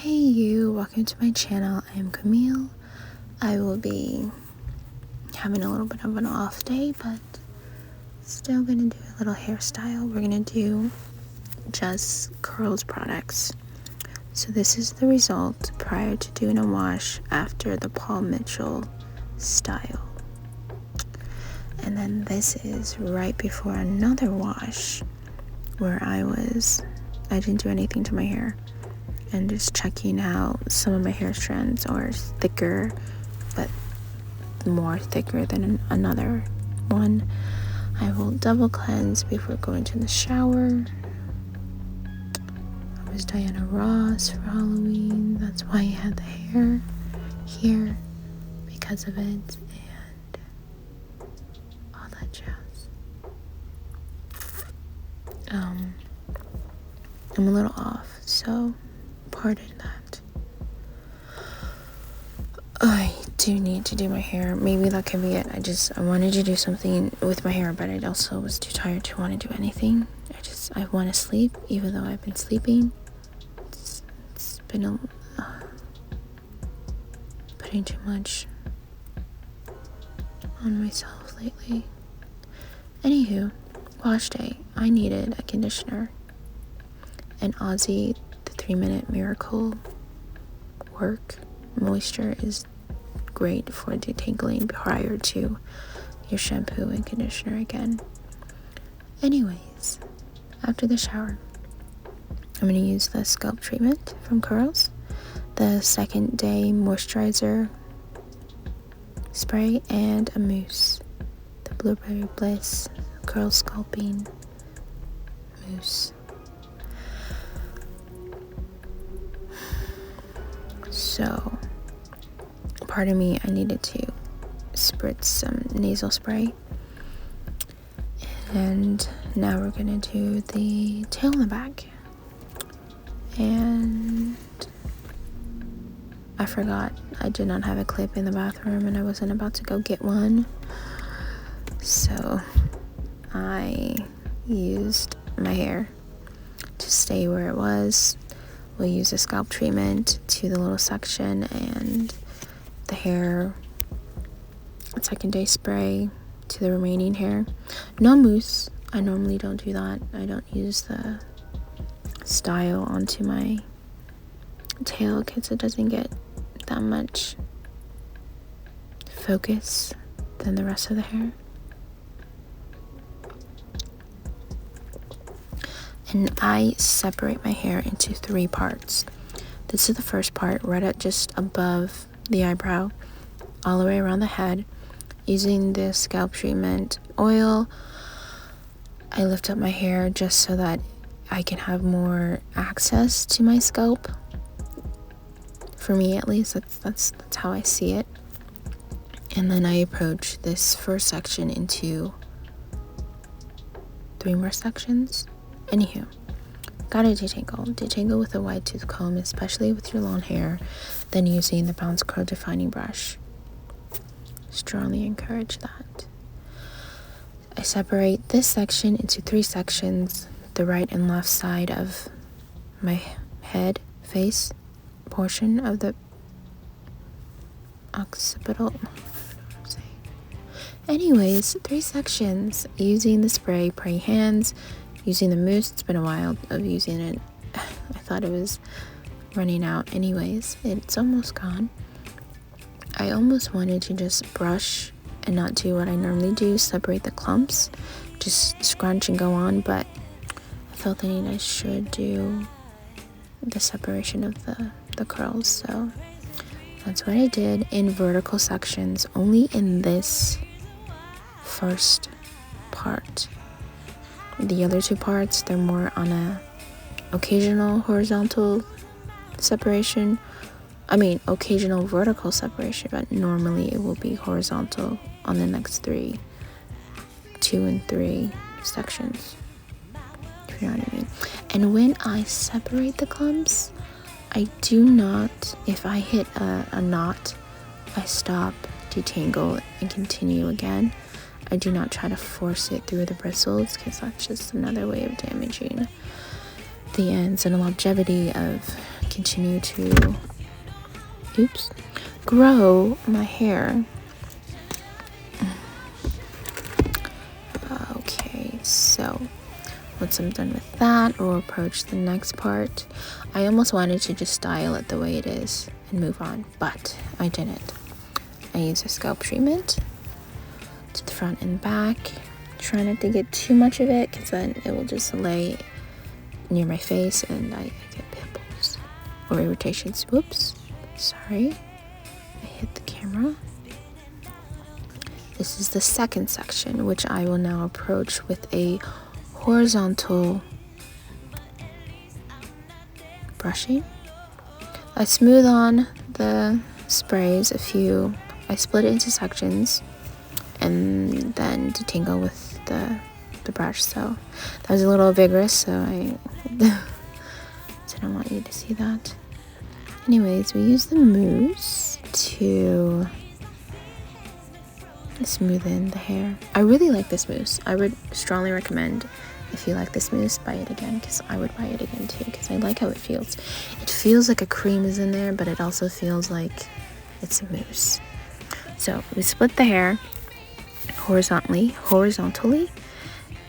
Hey you, welcome to my channel. I am Cammielle. I will be having a little bit of an off day, but still gonna do a little hairstyle. We're gonna do just curls products. So this is the result prior to doing a wash after the Paul Mitchell style. And then this is right before another wash where I didn't do anything to my hair. And just checking how some of my hair strands are thicker, but more thicker than another one. I will double cleanse before going to the shower. I was Diana Ross for Halloween. That's why I had the hair here, because of it, and all that jazz. I'm a little off, so pardon that. I do need to do my hair. Maybe that could be it. I wanted to do something with my hair, but I also was too tired to want to do anything. I want to sleep, even though I've been sleeping. It's been putting too much on myself lately. Anywho, wash day. I needed a conditioner. And Aussie, the 3-minute miracle work moisture is great for detangling prior to your shampoo and conditioner again. Anyways, after the shower, I'm going to use the scalp treatment from Curls, the second day moisturizer spray, and a mousse, the Blueberry Bliss Curl Sculpting Mousse. So, pardon me, I needed to spritz some nasal spray. And now we're gonna do the tail in the back. And I forgot I did not have a clip in the bathroom and I wasn't about to go get one. So I used my hair to stay where it was. We'll use a scalp treatment to the little section and the hair, second day spray to the remaining hair. No mousse. I normally don't do that. I don't use the style onto my tail because it doesn't get that much focus than the rest of the hair. And I separate my hair into 3 parts. This is the first part, right at just above the eyebrow, all the way around the head. Using the scalp treatment oil, I lift up my hair just so that I can have more access to my scalp. For me, at least, that's how I see it. And then I approach this first section into 3 more sections. Anywho, gotta detangle with a wide tooth comb, especially with your long hair, then using the Bounce Curl defining brush. Strongly encourage that. I separate this section into 3 sections, the right and left side of my head, face portion of the occipital. Anyways, 3 sections using the spray, praying hands. Using the mousse, it's been a while of using it. I thought it was running out. Anyways, it's almost gone. I almost wanted to just brush and not do what I normally do, separate the clumps, just scrunch and go on, but I felt the need I should do the separation of the curls, so that's what I did in vertical sections, only in this first part. The other 2 parts, they're more on a occasional horizontal separation. Occasional vertical separation, but normally it will be horizontal on the next 2 and 3 sections, if you know what I mean. And when I separate the clumps, I do not, if I hit a knot, I stop, detangle, and continue again. I do not try to force it through the bristles because that's just another way of damaging the ends and the longevity of continue to grow my hair. Okay, so once I'm done with that, we'll approach the next part. I almost wanted to just style it the way it is and move on, but I didn't. I use a scalp treatment to the front and back. Try not to get too much of it because then it will just lay near my face and I get pimples or irritations. Whoops, sorry, I hit the camera. This is the second section, which I will now approach with a horizontal brushing. I smooth on the sprays I split it into sections and then detangle with the brush. So that was a little vigorous, so I didn't want you to see that. Anyways, we use the mousse to smoothen the hair. I really like this mousse. I would strongly recommend, if you like this mousse, buy it again, because I would buy it again too, because I like how it feels. It feels like a cream is in there, but it also feels like it's a mousse. So we split the hair horizontally,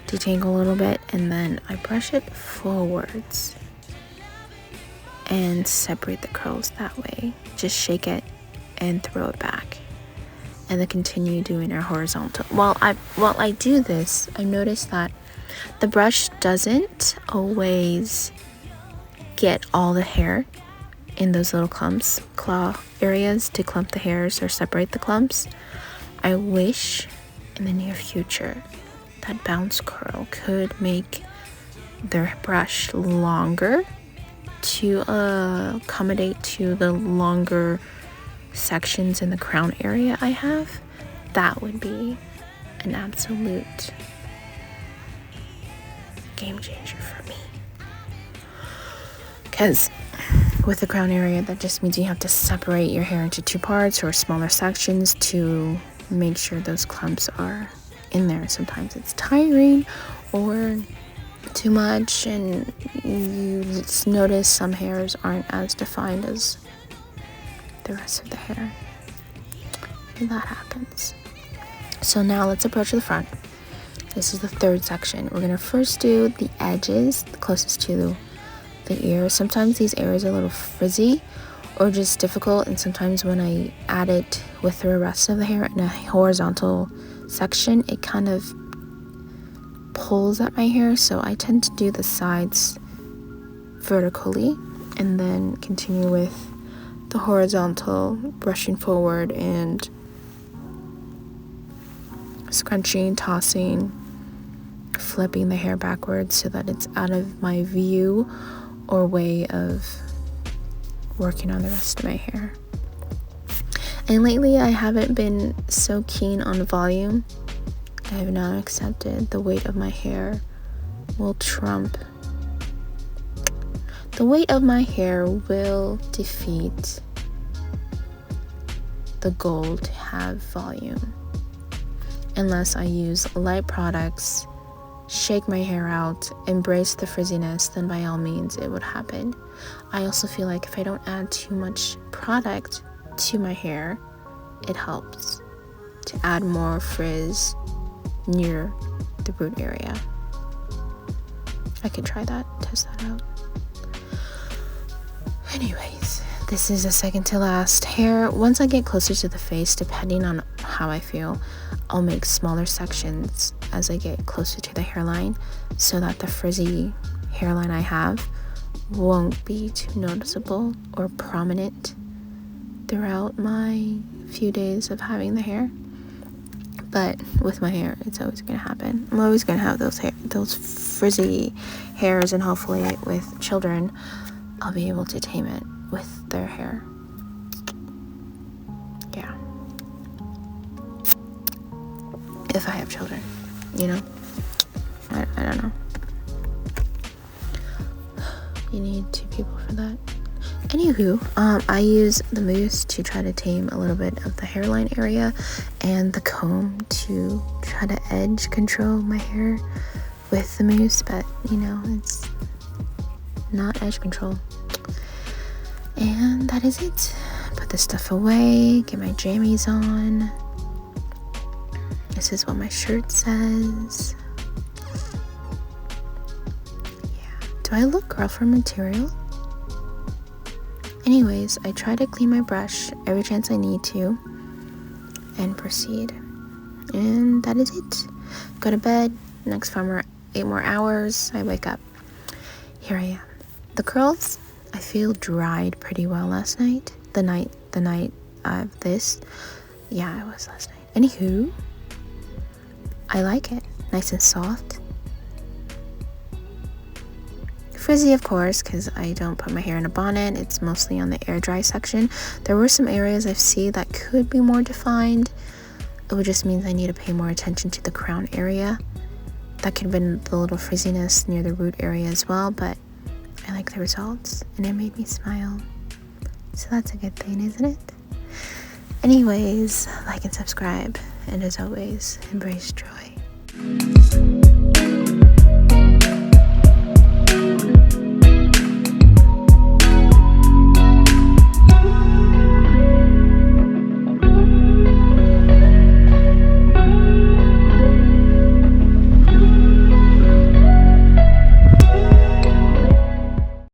detangle a little bit, and then I brush it forwards and separate the curls that way. Just shake it and throw it back, and then continue doing our horizontal. While I do this, I noticed that the brush doesn't always get all the hair in those little clumps, claw areas to clump the hairs or separate the clumps. I wish in the near future that bounce curl could make their brush longer to accommodate to the longer sections in the crown area I have. That would be an absolute game changer for me, because with the crown area, that just means you have to separate your hair into two parts or smaller sections to make sure those clumps are in there. Sometimes it's tiring or too much, and you just notice some hairs aren't as defined as the rest of the hair, and that happens. So now let's approach the front. This is the third section. We're gonna first do the edges closest to the ear. Sometimes these areas are a little frizzy or just difficult, and sometimes when I add it with the rest of the hair in a horizontal section, it kind of pulls at my hair. So I tend to do the sides vertically and then continue with the horizontal, brushing forward and scrunching, tossing, flipping the hair backwards so that it's out of my view or way of working on the rest of my hair. And lately I haven't been so keen on volume. I have now accepted the weight of my hair will trump. The weight of my hair will defeat the goal to have volume. Unless I use light products, shake my hair out, embrace the frizziness, then by all means it would happen. I also feel like if I don't add too much product to my hair, it helps to add more frizz near the root area. I could try that, test that out. Anyways, this is the second to last hair. Once I get closer to the face, depending on how I feel, I'll make smaller sections as I get closer to the hairline so that the frizzy hairline I have won't be too noticeable or prominent throughout my few days of having the hair. But with my hair, it's always gonna happen. I'm always gonna have those frizzy hairs, and hopefully with children, I'll be able to tame it with their hair. Yeah. If I have children, you know? I don't know. You need two people for that. Anywho, I use the mousse to try to tame a little bit of the hairline area, and the comb to try to edge control my hair with the mousse, but you know, it's not edge control. that is it. Put this stuff away, get my jammies on. This is what my shirt says. Yeah. Do I look girlfriend material? Anyways, I try to clean my brush every chance I need to and proceed. And that is it. Go to bed. Next 8 more hours, I wake up. Here I am. The curls, I feel dried pretty well last night. The night of this. Yeah, it was last night. Anywho, I like it. Nice and soft. Frizzy, of course, because I don't put my hair in a bonnet. It's mostly on the air dry section. There were some areas I see that could be more defined. It just means I need to pay more attention to the crown area. That could have been the little frizziness near the root area as well, but I like the results and it made me smile. So that's a good thing, isn't it? Anyways, like and subscribe, and as always, embrace joy.